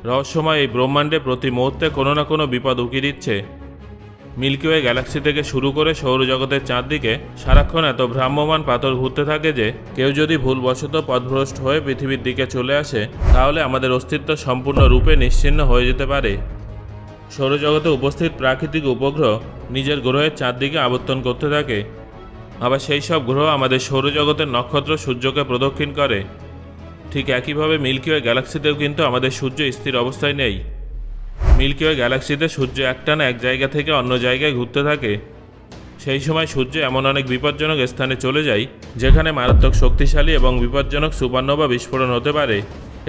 রহস্যময় এই ব্রহ্মাণ্ডে প্রতি মুহূর্তে কোনো না কোনো বিপদ উকি দিচ্ছে। মিল্কি ওয়ে গ্যালাক্সি থেকে শুরু করে সৌরজগতের চারদিকে সারাক্ষণ এত ভ্রাম্যমান পাথর ঘুরতে থাকে যে কেউ যদি ভুলবশত পথভ্রষ্ট হয়ে পৃথিবীর দিকে চলে আসে তাহলে আমাদের অস্তিত্ব সম্পূর্ণরূপে নিশ্চিহ্ন হয়ে যেতে পারে। সৌরজগতে উপস্থিত প্রাকৃতিক উপগ্রহ নিজের গ্রহের চারদিকে আবর্তন করতে থাকে। আবার সেই সব গ্রহ আমাদের সৌরজগতের নক্ষত্র সূর্যকে প্রদক্ষিণ করে। ঠিক একইভাবে মিল্কি ওয়ে গ্যালাক্সিতেও কিন্তু আমাদের সূর্য স্থির অবস্থায় নেই। মিল্কি ওয়ে গ্যালাক্সিতে সূর্য একটানা এক জায়গা থেকে অন্য জায়গায় ঘুরতে থাকে। সেই সময় সূর্য এমন অনেক বিপজ্জনক স্থানে চলে যায় যেখানে মারাত্মক শক্তিশালী এবং বিপজ্জনক সুপারনোভা বিস্ফোরণ হতে পারে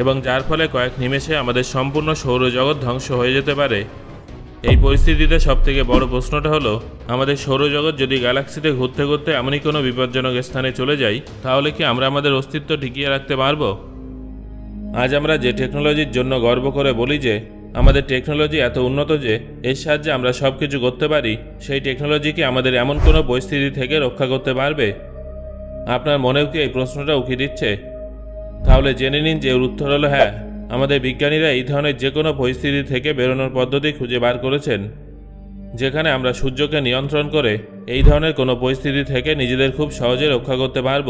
এবং যার ফলে কয়েক নিমেষে আমাদের সম্পূর্ণ সৌরজগৎ ধ্বংস হয়ে যেতে পারে। এই পরিস্থিতিতে সবথেকে বড় প্রশ্নটা হলো, আমাদের সৌরজগৎ যদি গ্যালাক্সিতে ঘুরতে ঘুরতে এমনই কোনো বিপজ্জনক স্থানে চলে যাই তাহলে কি আমরা আমাদের অস্তিত্ব টিকিয়ে রাখতে পারব? আজ আমরা যে টেকনোলজির জন্য গর্ব করে বলি যে আমাদের টেকনোলজি এত উন্নত যে এর সাহায্যে আমরা সব কিছু করতে পারি, সেই টেকনোলজি কি আমাদের এমন কোনো পরিস্থিতি থেকে রক্ষা করতে পারবে? আপনার মনেও কি এই প্রশ্নটা উকি দিচ্ছে? তাহলে জেনে নিন যে এর উত্তর হলো হ্যাঁ। আমাদের বিজ্ঞানীরা এই ধরনের যে কোনো পরিস্থিতি থেকে বেরোনোর পদ্ধতি খুঁজে বার করেছেন, যেখানে আমরা সূর্যকে নিয়ন্ত্রণ করে এই ধরনের কোনো পরিস্থিতি থেকে নিজেদের খুব সহজে রক্ষা করতে পারব।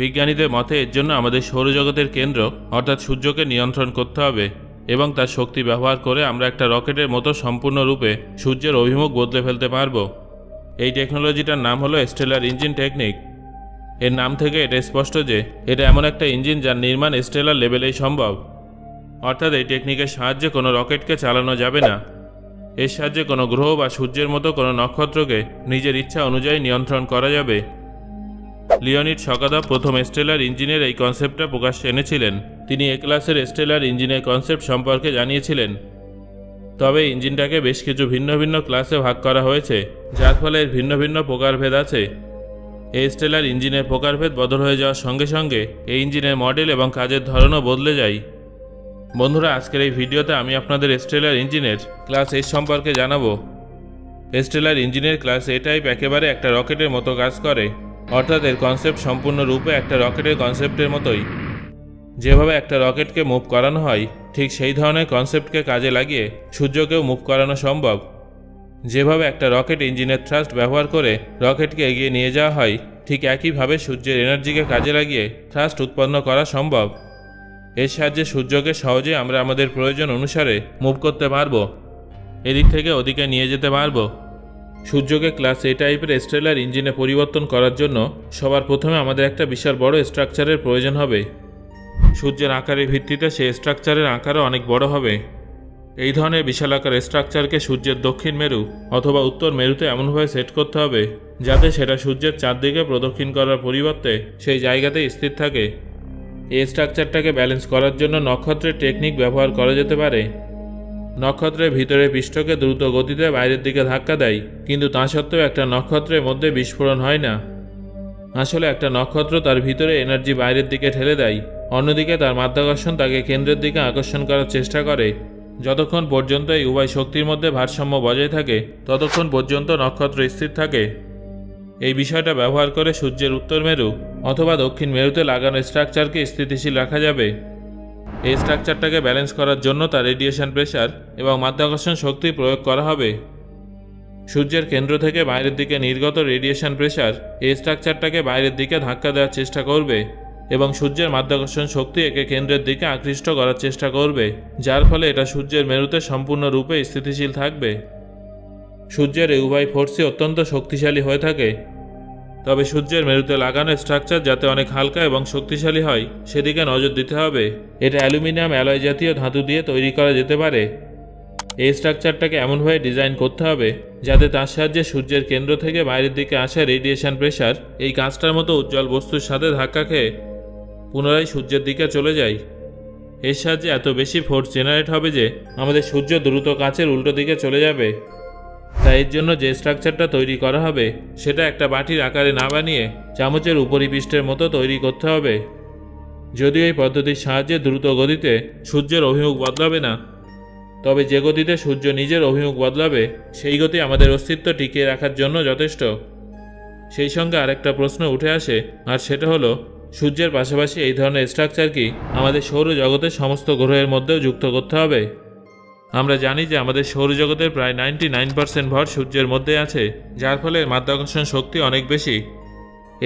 বিজ্ঞানীদের মতে এর জন্য আমাদের সৌরজগতের কেন্দ্র অর্থাৎ সূর্যকে নিয়ন্ত্রণ করতে হবে এবং তার শক্তি ব্যবহার করে আমরা একটা রকেটের মতো সম্পূর্ণরূপে সূর্যের অভিমুখ বদলে ফেলতে পারব। এই টেকনোলজিটার নাম হলো স্টেলার ইঞ্জিন টেকনিক। এর নাম থেকে এটা স্পষ্ট যে এটা এমন একটা ইঞ্জিন যার নির্মাণ স্টেলার লেভেলেই সম্ভব। অর্থাৎ এই টেকনিকের সাহায্যে কোনো রকেটকে চালানো যাবে না। এর সাহায্যে কোনো গ্রহ বা সূর্যের মতো কোনো নক্ষত্রকে নিজের ইচ্ছা অনুযায়ী নিয়ন্ত্রণ করা যাবে। লিওনিড শকাদা প্রথম স্টেলার ইঞ্জিনের এই কনসেপ্টটা প্রকাশ্যে এনেছিলেন। তিনি এ ক্লাসের স্টেলার ইঞ্জিনের কনসেপ্ট সম্পর্কে জানিয়েছিলেন। তবে ইঞ্জিনটাকে বেশ কিছু ভিন্ন ভিন্ন ক্লাসে ভাগ করা হয়েছে, যার ফলে এর ভিন্ন ভিন্ন প্রকারভেদ আছে। এই স্টেলার ইঞ্জিনের প্রকারভেদ বদল হয়ে যাওয়ার সঙ্গে সঙ্গে এই ইঞ্জিনের মডেল এবং কাজের ধরনও বদলে যায়। বন্ধুরা, আজকের এই ভিডিওতে আমি আপনাদের স্টেলার ইঞ্জিনের ক্লাস এ সম্পর্কে জানাবো। স্টেলার ইঞ্জিনের ক্লাস এ টাইপ একেবারে একটা রকেটের মতো কাজ করে, অর্থাৎ এর কনসেপ্ট সম্পূর্ণরূপে একটা রকেটের কনসেপ্টের মতোই। যেভাবে একটা রকেটকে মুভ করানো হয় ঠিক সেই ধরনের কনসেপ্টকে কাজে লাগিয়ে সূর্যকেও মুভ করানো সম্ভব। যেভাবে একটা রকেট ইঞ্জিনের থ্রাস্ট ব্যবহার করে রকেটকে এগিয়ে নিয়ে যাওয়া হয়, ঠিক একইভাবে সূর্যের এনার্জিকে কাজে লাগিয়ে থ্রাস্ট উৎপন্ন করা সম্ভব। এর সাহায্যে সূর্যকে সহজে আমরা আমাদের প্রয়োজন অনুসারে মুভ করতে পারবো, এদিক থেকে ওদিকে নিয়ে যেতে পারবো। সূর্যকে ক্লাস এ টাইপের স্টেলার ইঞ্জিনে পরিবর্তন করার জন্য সবার প্রথমে আমাদের একটা বিশাল বড় স্ট্রাকচারের প্রয়োজন হবে। সূর্যের আকারের ভিত্তিতে সেই স্ট্রাকচারের আকারও অনেক বড় হবে। এই ধরনের বিশাল আকার স্ট্রাকচারকে সূর্যের দক্ষিণ মেরু অথবা উত্তর মেরুতে এমনভাবে সেট করতে হবে যাতে সেটা সূর্যের চারদিকে প্রদক্ষিণ করার পরিবর্তে সেই জায়গাতেই স্থির থাকে। এই স্ট্রাকচারটাকে ব্যালেন্স করার জন্য নক্ষত্রের টেকনিক ব্যবহার করা যেতে পারে। নক্ষত্রের ভিতরের পৃষ্ঠকে দ্রুত গতিতে বাইরের দিকে ধাক্কা দেয়, কিন্তু তা সত্ত্বেও একটা নক্ষত্রের মধ্যে বিস্ফোরণ হয় না। আসলে একটা নক্ষত্র তার ভিতরে এনার্জি বাইরের দিকে ঠেলে দেয়, অন্যদিকে তার মাধ্যাকর্ষণ তাকে কেন্দ্রের দিকে আকর্ষণ করার চেষ্টা করে। যতক্ষণ পর্যন্ত এই উভয় শক্তির মধ্যে ভারসাম্য বজায় থাকে ততক্ষণ পর্যন্ত নক্ষত্র স্থির থাকে। এই বিষয়টা ব্যবহার করে সূর্যের উত্তর মেরু অথবা দক্ষিণ মেরুতে লাগানো স্ট্রাকচারকে স্থিতিশীল রাখা যাবে। এই স্ট্রাকচারটাকে ব্যালেন্স করার জন্য তার রেডিয়েশন প্রেশার এবং মাধ্যাকর্ষণ শক্তি প্রয়োগ করা হবে। সূর্যের কেন্দ্র থেকে বাইরের দিকে নির্গত রেডিয়েশন প্রেশার এই স্ট্রাকচারটাকে বাইরের দিকে ধাক্কা দেওয়ার চেষ্টা করবে এবং সূর্যের মাধ্যাকর্ষণ শক্তি একে কেন্দ্রের দিকে আকৃষ্ট করার চেষ্টা করবে, যার ফলে এটা সূর্যের মেরুতে সম্পূর্ণরূপে স্থিতিশীল থাকবে। সূর্যের এই উভয় ফোর্সই অত্যন্ত শক্তিশালী হয়ে থাকে। তবে সূর্যের মেরুতে লাগানো স্ট্রাকচার যাতে অনেক হালকা এবং শক্তিশালী হয় সেদিকে নজর দিতে হবে। এটা অ্যালুমিনিয়াম অ্যালয় জাতীয় ধাতু দিয়ে তৈরি করা যেতে পারে। এই স্ট্রাকচারটাকে এমনভাবে ডিজাইন করতে হবে যাতে তার সাহায্যে সূর্যের কেন্দ্র থেকে বাইরের দিকে আসা রেডিয়েশন প্রেশার এই কাঁচটার মতো উজ্জ্বল বস্তুর সাথে ধাক্কা খেয়ে পুনরায় সূর্যের দিকে চলে যায়। এর সাহায্যে এত বেশি ফোর্স জেনারেট হবে যে আমাদের সূর্য দ্রুত কাঁচের উল্টো দিকে চলে যাবে। তাই এর জন্য যে স্ট্রাকচারটা তৈরি করা হবে সেটা একটা বাটির আকারে না বানিয়ে চামচের উপরিপৃষ্ঠের মতো তৈরি করতে হবে। যদিও এই পদ্ধতির সাহায্যে দ্রুত গতিতে সূর্যের অভিমুখ বদলাবে না, তবে যে গতিতে সূর্য নিজের অভিমুখ বদলাবে সেই গতি আমাদের অস্তিত্ব টিকিয়ে রাখার জন্য যথেষ্ট। সেই সঙ্গে আরেকটা প্রশ্ন উঠে আসে, আর সেটা হলো সূর্যের পাশাপাশি এই ধরনের স্ট্রাকচার কি আমাদের সৌরজগতের সমস্ত গ্রহের মধ্যেও যুক্ত করতে হবে? আমরা জানি যে আমাদের সৌরজগতের প্রায় 99% ভর সূর্যের মধ্যে আছে, যার ফলে এর মাধ্যাকর্ষণ শক্তি অনেক বেশি।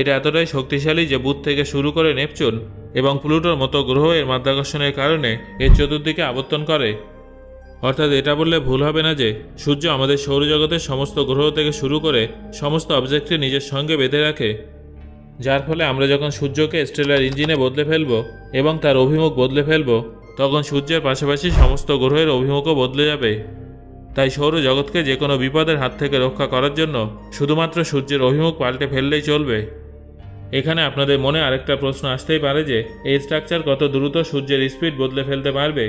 এটা এতটাই শক্তিশালী যে বুধ থেকে শুরু করে নেপচুন এবং প্লুটোর মতো গ্রহ এর মাধ্যাকর্ষণের কারণে এর চতুর্দিকে আবর্তন করে। অর্থাৎ এটা বললে ভুল হবে না যে সূর্য আমাদের সৌরজগতের সমস্ত গ্রহ থেকে শুরু করে সমস্ত অবজেক্টকে নিজের সঙ্গে বেঁধে রাখে, যার ফলে আমরা যখন সূর্যকে স্টেলার ইঞ্জিনে বদলে ফেলব এবং তার অভিমুখ বদলে ফেলব, তখন সূর্যের পাশাপাশি সমস্ত গ্রহের অভিমুখও বদলে যাবে। তাই সৌরজগৎকে যে কোনো বিপদের হাত থেকে রক্ষা করার জন্য শুধুমাত্র সূর্যের অভিমুখ পাল্টে ফেললেই চলবে। এখানে আপনাদের মনে আরেকটা প্রশ্ন আসতেই পারে যে এই স্ট্রাকচার কত দ্রুত সূর্যের স্পিড বদলে ফেলতে পারবে।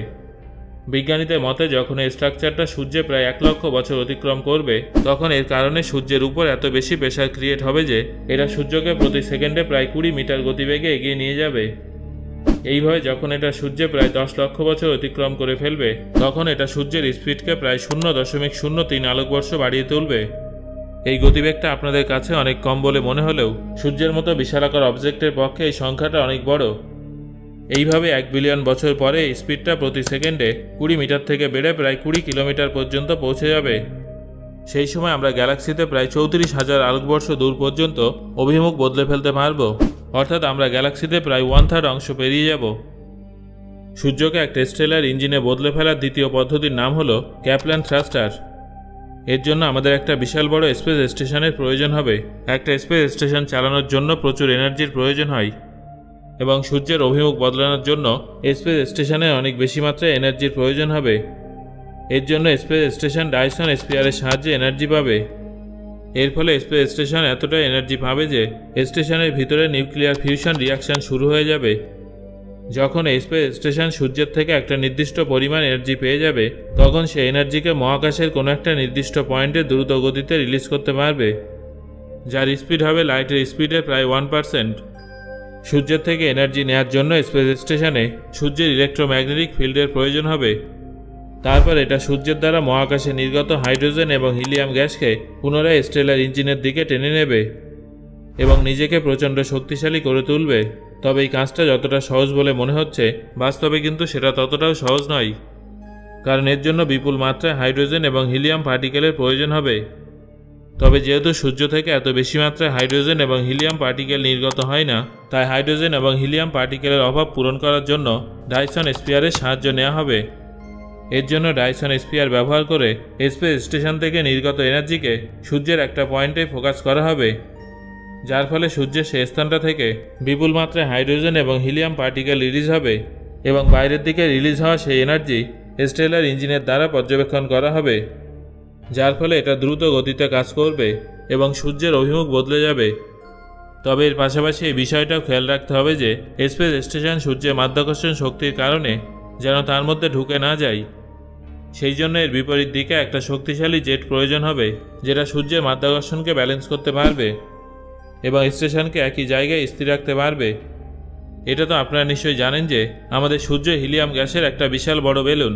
বিজ্ঞানীদের মতে যখন এই স্ট্রাকচারটা সূর্যে প্রায় 1 লক্ষ বছর অতিক্রম করবে, তখন এর কারণে সূর্যের উপর এত বেশি প্রেসার ক্রিয়েট হবে যে এটা সূর্যকে প্রতি সেকেন্ডে প্রায় 20 মিটার গতিবেগে এগিয়ে নিয়ে যাবে। এইভাবে যখন এটা সূর্যে প্রায় 10 লক্ষ বছর অতিক্রম করে ফেলবে, তখন এটা সূর্যের স্পিডকে প্রায় 0.03 আলোকবর্ষ বাড়িয়ে তুলবে। এই গতিবেগটা আপনাদের কাছে অনেক কম বলে মনে হলেও সূর্যের মতো বিশালাকার অবজেক্টের পক্ষে এই সংখ্যাটা অনেক বড়। এইভাবে 1 বিলিয়ন বছর পরে এই স্পিডটা প্রতি সেকেন্ডে 20 মিটার থেকে বেড়ে প্রায় 20 কিলোমিটার পর্যন্ত পৌঁছে যাবে। সেই সময় আমরা গ্যালাক্সিতে প্রায় 34,000 আলোকবর্ষ দূর পর্যন্ত অভিমুখ বদলে ফেলতে পারব, অর্থাৎ আমরা গ্যালাক্সিতে প্রায় 1/3 অংশ পেরিয়ে যাব। সূর্যকে একটা স্টেলার ইঞ্জিনে বদলে ফেলার দ্বিতীয় পদ্ধতির নাম হলো ক্যাপল্যান থ্রাস্টার। এর জন্য আমাদের একটা বিশাল বড় স্পেস স্টেশনের প্রয়োজন হবে। একটা স্পেস স্টেশন চালানোর জন্য প্রচুর এনার্জির প্রয়োজন হয় এবং সূর্যের অভিমুখ বদলানোর জন্য স্পেস স্টেশনে অনেক বেশি মাত্রায় এনার্জির প্রয়োজন হবে। এর জন্য স্পেস স্টেশন ডাইসন স্পিয়ারের সাহায্যে এনার্জি পাবে। এর ফলে স্পেস স্টেশন এতটা এনার্জি পাবে যে স্টেশনের ভিতরে নিউক্লিয়ার ফিউশন রিয়াকশন শুরু হয়ে যাবে। যখন স্পেস স্টেশন সূর্যের থেকে একটা নির্দিষ্ট পরিমাণ এনার্জি পেয়ে যাবে, তখন সেই এনার্জিকে মহাকাশের কোনো একটা নির্দিষ্ট পয়েন্টে দ্রুত গতিতে রিলিজ করতে পারবে, যার স্পিড হবে লাইটের স্পিডের প্রায় 1%। সূর্যের থেকে এনার্জি নেওয়ার জন্য স্পেস স্টেশনে সূর্যের ইলেকট্রোম্যাগনেটিক ফিল্ডের প্রয়োজন হবে। তারপর এটা সূর্যের দ্বারা মহাকাশে নির্গত হাইড্রোজেন এবং হিলিয়াম গ্যাসকে পুনরায় স্টেলার ইঞ্জিনের দিকে টেনে নেবে এবং নিজেকে প্রচণ্ড শক্তিশালী করে তুলবে। তবে এই কাজটা যতটা সহজ বলে মনে হচ্ছে, বাস্তবে কিন্তু সেটা ততটাও সহজ নয়, কারণ এর জন্য বিপুল মাত্রায় হাইড্রোজেন এবং হিলিয়াম পার্টিকেলের প্রয়োজন হবে। তবে যেহেতু সূর্য থেকে এত বেশি মাত্রায় হাইড্রোজেন এবং হিলিয়াম পার্টিকেল নির্গত হয় না, তাই হাইড্রোজেন এবং হিলিয়াম পার্টিকেলের অভাব পূরণ করার জন্য ডাইসন স্পিয়ারের সাহায্য নেওয়া হবে। এর জন্য ডাইসন স্পিয়ার ব্যবহার করে স্পেস স্টেশন থেকে নির্গত এনার্জিকে সূর্যের একটা পয়েন্টে ফোকাস করা হবে, যার ফলে সূর্যের সেই স্থানটা থেকে বিপুল মাত্রায় হাইড্রোজেন এবং হিলিয়াম পার্টিকেল রিলিজ হবে এবং বাইরের দিকে রিলিজ হওয়া সেই এনার্জি স্টেলার ইঞ্জিনের দ্বারা পর্যবেক্ষণ করা হবে, যার ফলে এটা দ্রুত গতিতে কাজ করবে এবং সূর্যের অভিমুখ বদলে যাবে। তবে এর পাশাপাশি এই বিষয়টাও খেয়াল রাখতে হবে যে স্পেস স্টেশন সূর্যের মাধ্যাকর্ষণ শক্তির কারণে যেন তার মধ্যে ঢুকে না যায়। সেই জন্য এর বিপরীত দিকে একটা শক্তিশালী জেট প্রয়োজন হবে, যেটা সূর্যের মাধ্যাকর্ষণকে ব্যালেন্স করতে পারবে এবং স্টেশনকে একই জায়গায় স্থির রাখতে পারবে। এটা তো আপনারা নিশ্চয়ই জানেন যে আমাদের সূর্য হিলিয়াম গ্যাসের একটা বিশাল বড় বেলুন।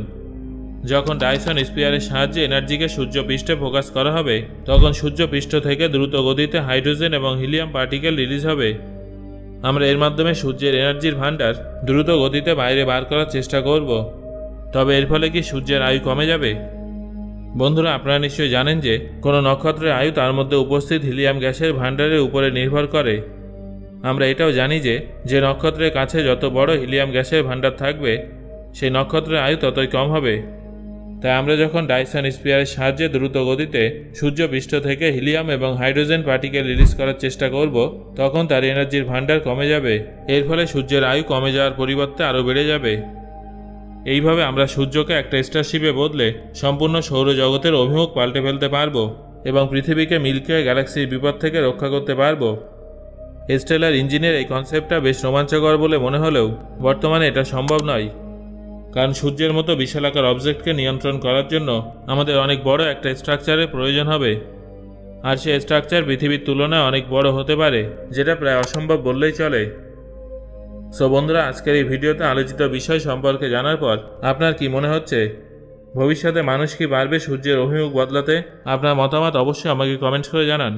যখন ডাইসন স্পিয়ারের সাহায্যে এনার্জিকে সূর্য পৃষ্ঠে ফোকাস করা হবে, তখন সূর্য পৃষ্ঠ থেকে দ্রুত গতিতে হাইড্রোজেন এবং হিলিয়াম পার্টিকেল রিলিজ হবে। আমরা এর মাধ্যমে সূর্যের এনার্জির ভান্ডার দ্রুত গতিতে বাইরে বার করার চেষ্টা করব। তবে এর ফলে কি সূর্যের আয়ু কমে যাবে? বন্ধুরা, আপনারা নিশ্চয়ই জানেন যে কোনো নক্ষত্রের আয়ু তার মধ্যে উপস্থিত হিলিয়াম গ্যাসের ভান্ডারের উপরে নির্ভর করে। আমরা এটাও জানি যে নক্ষত্রের কাছে যত বড় হিলিয়াম গ্যাসের ভান্ডার থাকবে, সেই নক্ষত্রের আয়ু ততই কম হবে। তাই আমরা যখন ডাইসন স্পিয়ারের সাহায্যে দ্রুত গতিতে সূর্য পৃষ্ঠ থেকে হিলিয়াম এবং হাইড্রোজেন পার্টিকেল রিলিজ করার চেষ্টা করব, তখন তার এনার্জির ভান্ডার কমে যাবে। এর ফলে সূর্যের আয়ু কমে যাওয়ার পরিবর্তে আরও বেড়ে যাবে। এইভাবে আমরা সূর্যকে একটা স্টারশিপে বদলে সম্পূর্ণ সৌরজগতের অভিমুখ পাল্টে ফেলতে পারবো এবং পৃথিবীকে মিল্কি ওয়ে গ্যালাক্সির বিপদ থেকে রক্ষা করতে পারবো। স্টেলার ইঞ্জিনের এই কনসেপ্টটা বেশ রোমাঞ্চকর বলে মনে হলেও বর্তমানে এটা সম্ভব নয়, কারণ সূর্যের মতো বিশালাকার অবজেক্টকে নিয়ন্ত্রণ করার জন্য আমাদের অনেক বড় একটা স্ট্রাকচারের প্রয়োজন হবে, আর সেই স্ট্রাকচার পৃথিবীর তুলনায় অনেক বড় হতে পারে, যেটা প্রায় অসম্ভব বললেই চলে। সো বন্ধুরা, আজকের এই ভিডিওতে আলোচিত বিষয় সম্পর্কে জানার পর আপনার কি মনে হচ্ছে? ভবিষ্যতে মানুষ কি পারবে সূর্যের অভিমুখ বদলাতে? আপনার মতামত অবশ্যই আমাকে কমেন্ট করে জানান।